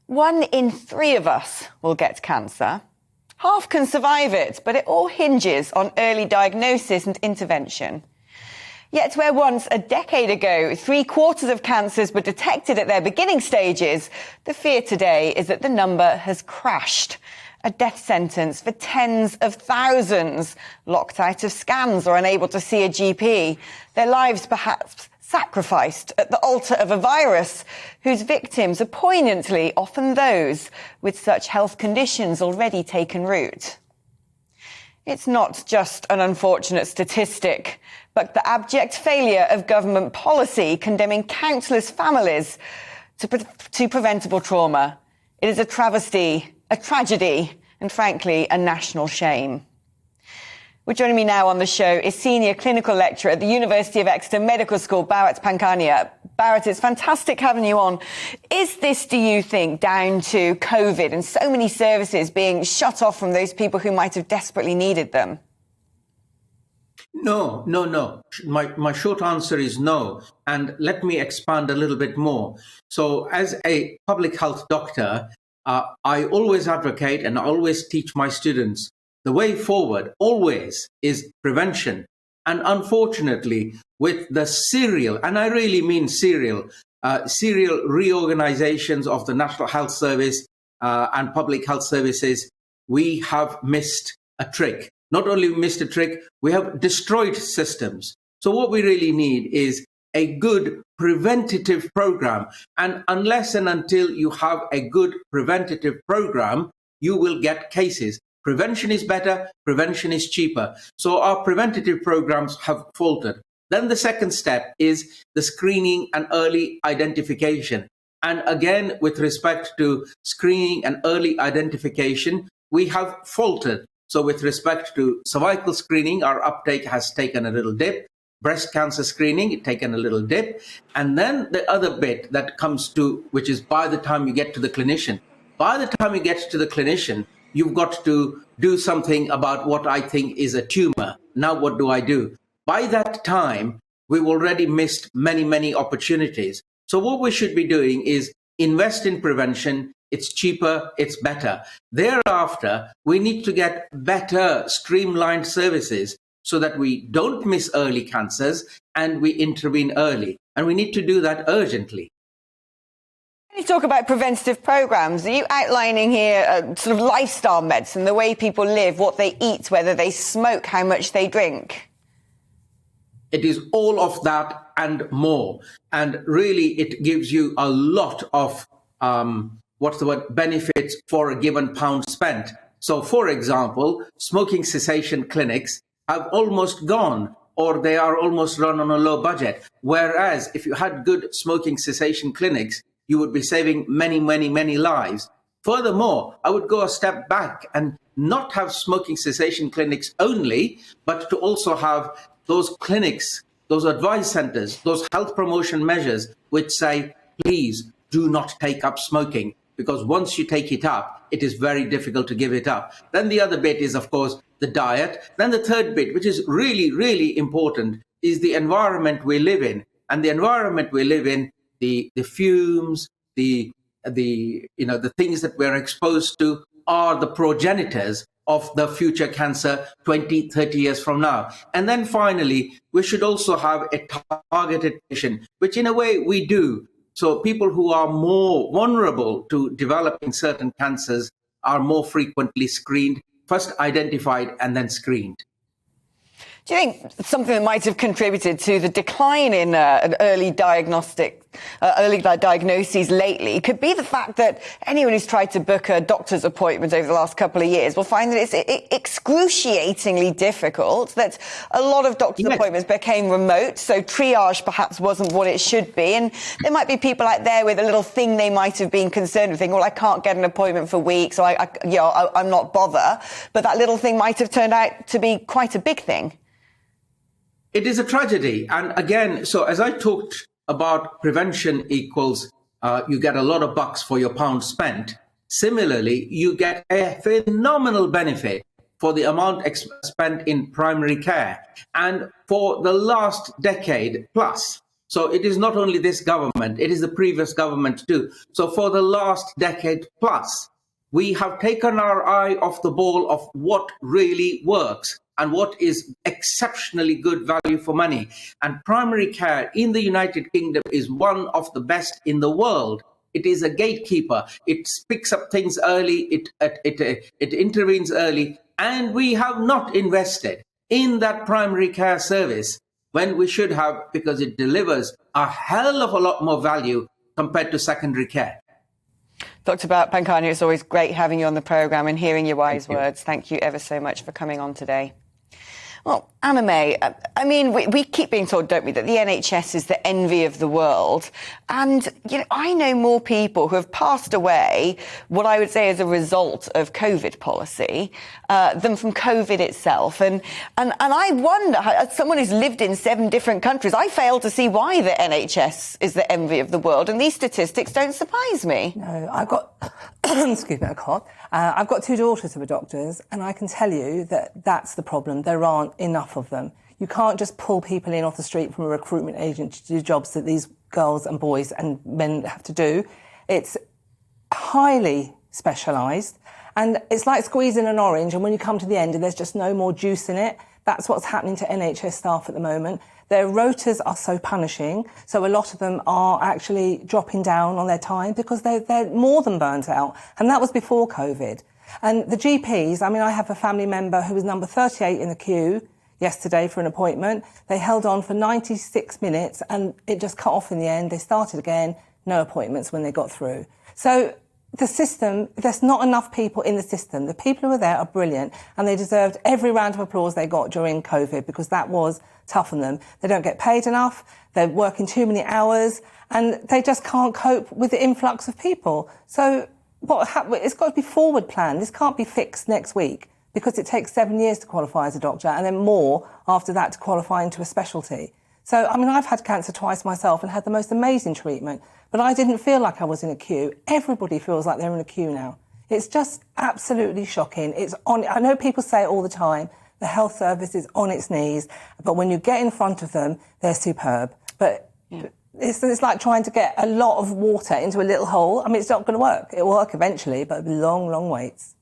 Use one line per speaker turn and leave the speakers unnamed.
1 in 3 of us will get cancer. Half can survive it, but it all hinges on early diagnosis and intervention. Yet where once a decade ago 3/4 of cancers were detected at their beginning stages, the fear today is that the number has crashed. A death sentence for tens of thousands, locked out of scans or unable to see a GP. Their lives perhaps sacrificed at the altar of a virus whose victims are poignantly often those with such health conditions already taken root. It's not just an unfortunate statistic, but the abject failure of government policy condemning countless families to preventable trauma. It is a travesty, a tragedy, and frankly, a national shame. Well, joining me now on the show is Senior Clinical Lecturer at the University of Exeter Medical School, Bharat Pankhania. Bharat, it's fantastic having you on. Is this, do you think, down to COVID and so many services being shut off from those people who might have desperately needed them?
No. My short answer is no. And let me expand a little bit more. So as a public health doctor, I always advocate and I always teach my students the way forward always is prevention. And unfortunately, with the serial, and I really mean serial reorganizations of the National Health Service and public health services, we have missed a trick. Not only missed a trick, we have destroyed systems. So what we really need is a good preventative program. And unless and until you have a good preventative program, you will get cases. Prevention is better, prevention is cheaper. So our preventative programs have faltered. Then the second step is the screening and early identification. And again, with respect to screening and early identification, we have faltered. So with respect to cervical screening, our uptake has taken a little dip. Breast cancer screening, it's taken a little dip. And then the other bit that comes to, which is by the time you get to the clinician. By the time you get to the clinician, you've got to do something about what I think is a tumor. Now, what do I do? By that time, we've already missed many opportunities. So what we should be doing is invest in prevention. It's cheaper, it's better. Thereafter, we need to get better streamlined services so that we don't miss early cancers and we intervene early. And we need to do that urgently.
When you talk about preventative programs, are you outlining here sort of lifestyle medicine, the way people live, what they eat, whether they smoke, how much they drink?
It is all of that and more. And really, it gives you a lot of, benefits for a given pound spent. So, for example, smoking cessation clinics have almost gone, or they are almost run on a low budget. Whereas if you had good smoking cessation clinics, you would be saving many lives. Furthermore, I would go a step back and not have smoking cessation clinics only, but to also have those clinics, those advice centers, those health promotion measures, which say, please do not take up smoking, because once you take it up, it is very difficult to give it up. Then the other bit is, of course, the diet. Then the third bit, which is really important, is the environment we live in. And the environment we live in, the fumes, the things that we're exposed to are the progenitors of the future cancer 20, 30 years from now. And then finally, we should also have a targeted patient, which in a way we do. So people who are more vulnerable to developing certain cancers are more frequently screened, first identified and then screened.
Do you think something that might have contributed to the decline in early diagnoses lately could be the fact that anyone who's tried to book a doctor's appointment over the last couple of years will find that it's excruciatingly difficult, that a lot of doctor's appointments became remote, so triage perhaps wasn't what it should be, and there might be people out there with a little thing they might have been concerned with, thinking, well, I can't get an appointment for weeks, or I'm not bother, but that little thing might have turned out to be quite a big thing.
It is a tragedy. And again, so as I talked about prevention equals you get a lot of bucks for your pound spent. Similarly, you get a phenomenal benefit for the amount spent in primary care. And for the last decade plus, So it is not only this government, it is the previous government too. So for the last decade plus, we have taken our eye off the ball of what really works and what is exceptionally good value for money. And primary care in the United Kingdom is one of the best in the world. It is a gatekeeper. It picks up things early. It intervenes early. And we have not invested in that primary care service when we should have, because it delivers a hell of a lot more value compared to secondary care.
Dr. Bharat Pankhania, it's always great having you on the programme and hearing your wise words. Thank you ever so much for coming on today. Well, Anna May, I mean, we keep being told, don't we, that the NHS is the envy of the world. And, you know, I know more people who have passed away, what I would say is a result of COVID policy, than from COVID itself. And I wonder, as someone who's lived in 7 different countries, I fail to see why the NHS is the envy of the world. And these statistics don't surprise me.
No, I've got, excuse me, a cough. I've got 2 daughters who are doctors, and I can tell you that that's the problem. There aren't enough of them. You can't just pull people in off the street from a recruitment agent to do jobs that these girls and boys and men have to do. It's highly specialised, and it's like squeezing an orange, and when you come to the end and there's just no more juice in it. That's what's happening to NHS staff at the moment. Their rotas are so punishing, so a lot of them are actually dropping down on their time because they're more than burnt out, and that was before COVID. And the GPs, I mean, I have a family member who was number 38 in the queue yesterday for an appointment. They held on for 96 minutes and it just cut off in the end. They started again, no appointments when they got through. So the system, there's not enough people in the system. The people who are there are brilliant, and they deserved every round of applause they got during COVID because that was tough on them. They don't get paid enough, they're working too many hours, and they just can't cope with the influx of people. So it's got to be forward planned. This can't be fixed next week because it takes 7 years to qualify as a doctor and then more after that to qualify into a specialty. So, I mean, I've had cancer twice myself and had the most amazing treatment, but I didn't feel like I was in a queue. Everybody feels like they're in a queue now. It's just absolutely shocking. I know people say it all the time, the health service is on its knees, but when you get in front of them, they're superb. But it's like trying to get a lot of water into a little hole. I mean, it's not going to work. It will work eventually, but it'll be long, long waits.